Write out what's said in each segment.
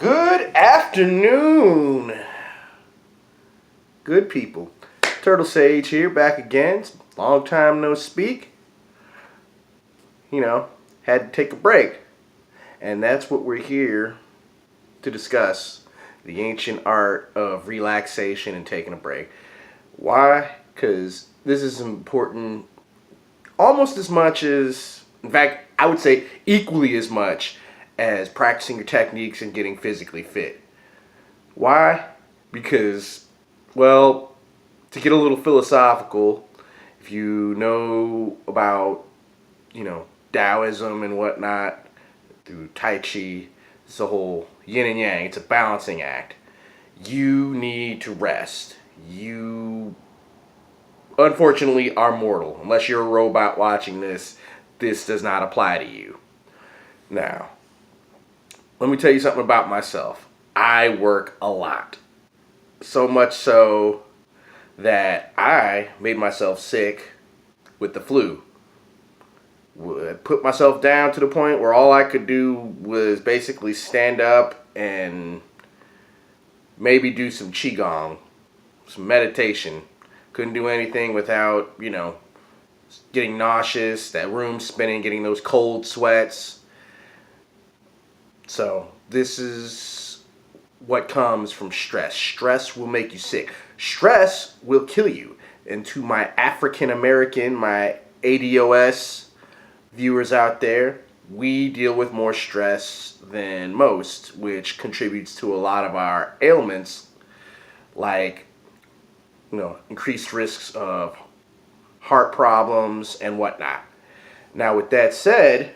Good afternoon, good people. Turtle Sage here, back again. Long time no speak. Had to take a break. And that's what we're here to discuss. The ancient art of relaxation and taking a break. Why? Because this is important almost as much as, in fact, I would say equally as much as practicing your techniques and getting physically fit. Why? Because, well, to get a little philosophical, if you know about, Taoism and whatnot, through Tai Chi, it's a whole yin and yang, it's a balancing act. You need to rest. You, unfortunately, are mortal. Unless you're a robot watching this does not apply to you. Now, let me tell you something about myself. I work a lot. So much so that I made myself sick with the flu. Would put myself down to the point where all I could do was basically stand up and maybe do some qigong, some meditation. Couldn't do anything without, getting nauseous, that room spinning, getting those cold sweats. So this is what comes from stress. Stress will make you sick. Stress will kill you. And to my African American, my ADOS viewers out there, we deal with more stress than most, which contributes to a lot of our ailments, like increased risks of heart problems and whatnot. Now, with that said,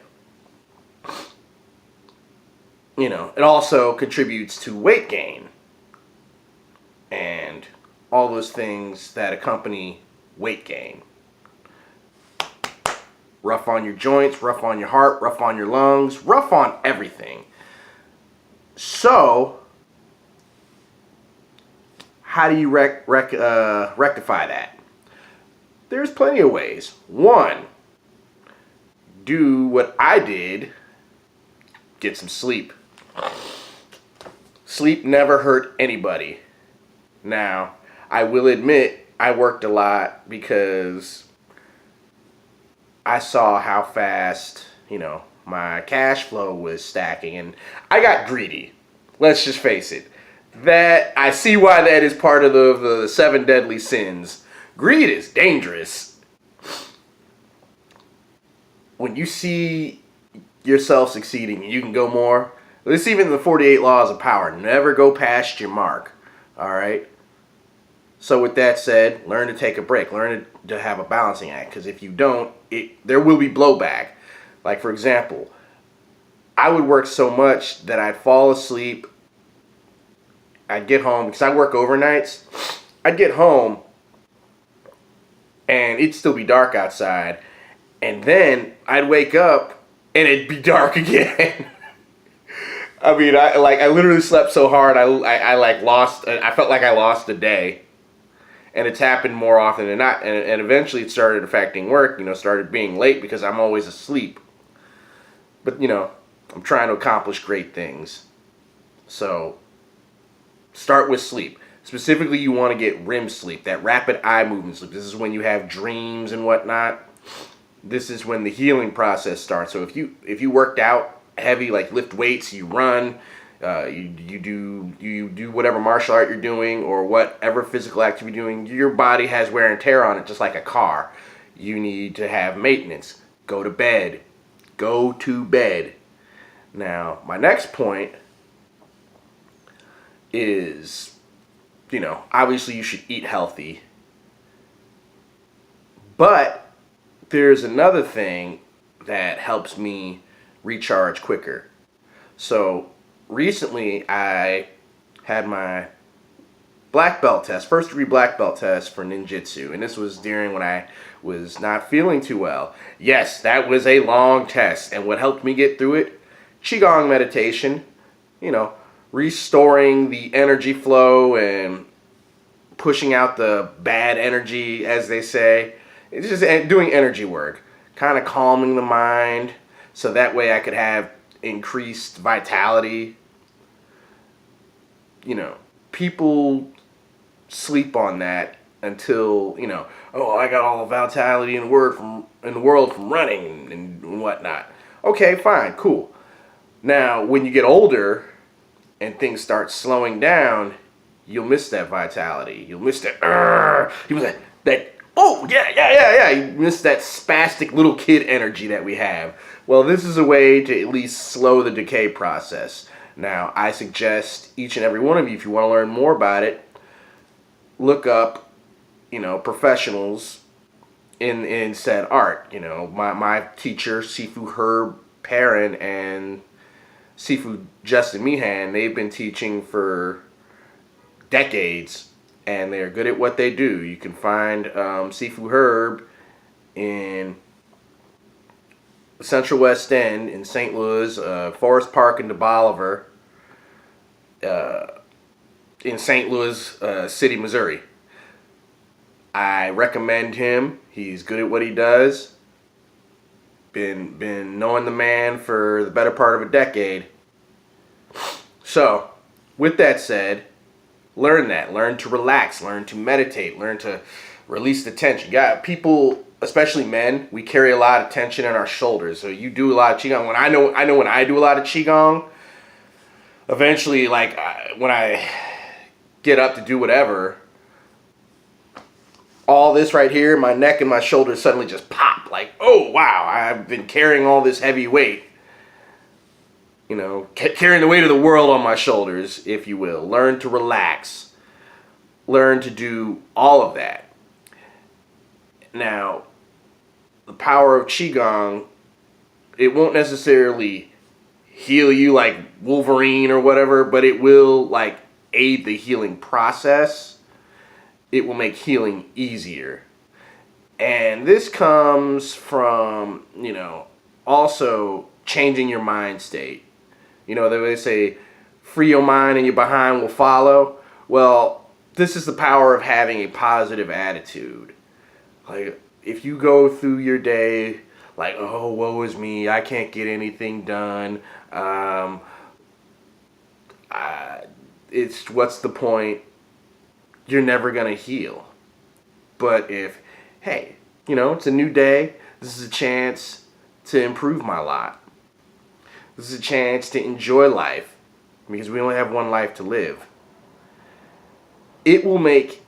it also contributes to weight gain and all those things that accompany weight gain. Rough on your joints, rough on your heart, rough on your lungs, rough on everything. So, how do you rectify that? There's plenty of ways. One, do what I did, get some sleep. Sleep never hurt anybody. Now, I will admit I worked a lot because I saw how fast, my cash flow was stacking, and I got greedy. Let's just face it. That I see why that is part of the 7 deadly sins. Greed is dangerous. When you see yourself succeeding and you can go more, this even the 48 laws of power. Never go past your mark. All right? So with that said, learn to take a break. Learn to have a balancing act. Because if you don't, there will be blowback. Like, for example, I would work so much that I'd fall asleep. I'd get home, because I work overnights. I'd get home, and it'd still be dark outside. And then I'd wake up, and it'd be dark again. I mean, I literally slept so hard, I felt like I lost a day. And it's happened more often than not. And eventually it started affecting work, started being late because I'm always asleep. But, I'm trying to accomplish great things. So, start with sleep. Specifically, you want to get REM sleep, that rapid eye movement sleep. This is when you have dreams and whatnot. This is when the healing process starts. So if you worked out heavy, like lift weights, you run, you do whatever martial art you're doing or whatever physical activity you're doing, your body has wear and tear on it just like a car. You need to have maintenance. Go to bed. Go to bed. Now, my next point is, obviously you should eat healthy. But there's another thing that helps me recharge quicker. So, recently I had my black belt test, first degree black belt test for ninjutsu, and this was during when I was not feeling too well. Yes, that was a long test, and what helped me get through it, qigong meditation, restoring the energy flow and pushing out the bad energy, as they say. It's just doing energy work, kind of calming the mind, so that way I could have increased vitality. people sleep on that until, oh, I got all the vitality in the world from running and whatnot. Okay, fine, cool. Now, when you get older and things start slowing down, you'll miss that vitality. You'll miss that, you miss that, oh, yeah. You miss that spastic little kid energy that we have. Well, this is a way to at least slow the decay process. Now, I suggest each and every one of you, if you want to learn more about it, look up, professionals in said art. My teacher, Sifu Herb Perrin and Sifu Justin Meehan, they've been teaching for decades, and they're good at what they do. You can find Sifu Herb in Central West End in St. Louis, Forest Park in DeBoliver, in St. Louis City, Missouri. I recommend him. He's good at what he does. Been knowing the man for the better part of a decade. So, with that said, learn that. Learn to relax. Learn to meditate. Learn to release the tension. Yeah, people, especially men, we carry a lot of tension in our shoulders. So you do a lot of qigong. I know when I do a lot of qigong, eventually, like when I get up to do whatever, all this right here, my neck and my shoulders suddenly just pop. Like, oh wow, I've been carrying all this heavy weight. Carrying the weight of the world on my shoulders, if you will. Learn to relax. Learn to do all of that. Now, the power of qigong, it won't necessarily heal you like Wolverine or whatever, but it will like aid the healing process. It will make healing easier. And this comes from, also changing your mind state. They say, free your mind and your behind will follow. Well, this is the power of having a positive attitude. Like, if you go through your day like, oh, woe is me, I can't get anything done, it's what's the point? You're never going to heal. But if, hey, it's a new day, this is a chance to improve my lot. This is a chance to enjoy life, because we only have one life to live. It will make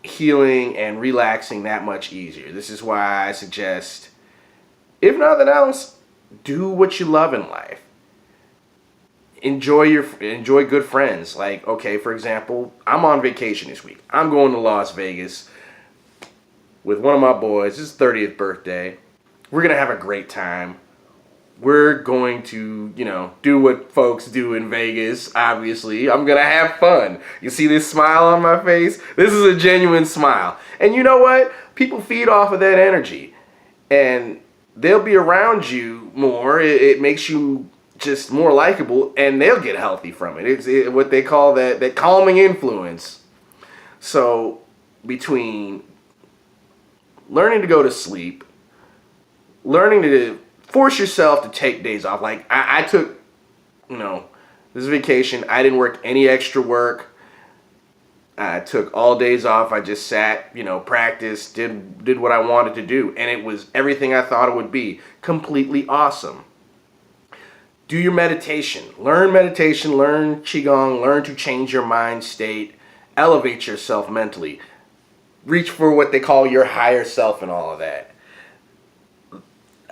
healing and relaxing that much easier. This is why I suggest, if nothing else, do what you love in life. Enjoy good friends. Like, okay, for example, I'm on vacation this week. I'm going to Las Vegas with one of my boys. His 30th birthday. We're going to have a great time. We're going to, do what folks do in Vegas, obviously. I'm going to have fun. You see this smile on my face? This is a genuine smile. And you know what? People feed off of that energy. And they'll be around you more. It makes you just more likable, and they'll get healthy from it. It's what they call that calming influence. So between learning to go to sleep, learning to force yourself to take days off. Like I took, this vacation, I didn't work any extra work. I took all days off. I just sat, practiced, did what I wanted to do, and it was everything I thought it would be. Completely awesome. Do your meditation. Learn meditation, learn qigong, learn to change your mind state, elevate yourself mentally. Reach for what they call your higher self and all of that.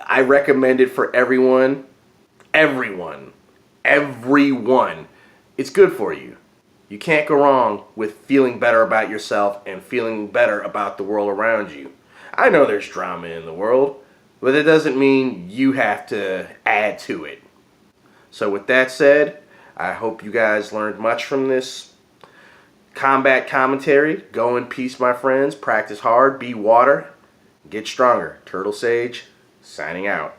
I recommend it for everyone. Everyone. It's good for you. You can't go wrong with feeling better about yourself and feeling better about the world around you. I know there's drama in the world, but it doesn't mean you have to add to it. So with that said, I hope you guys learned much from this combat commentary. Go in peace, my friends. Practice hard. Be water. Get stronger. Turtle Sage, signing out.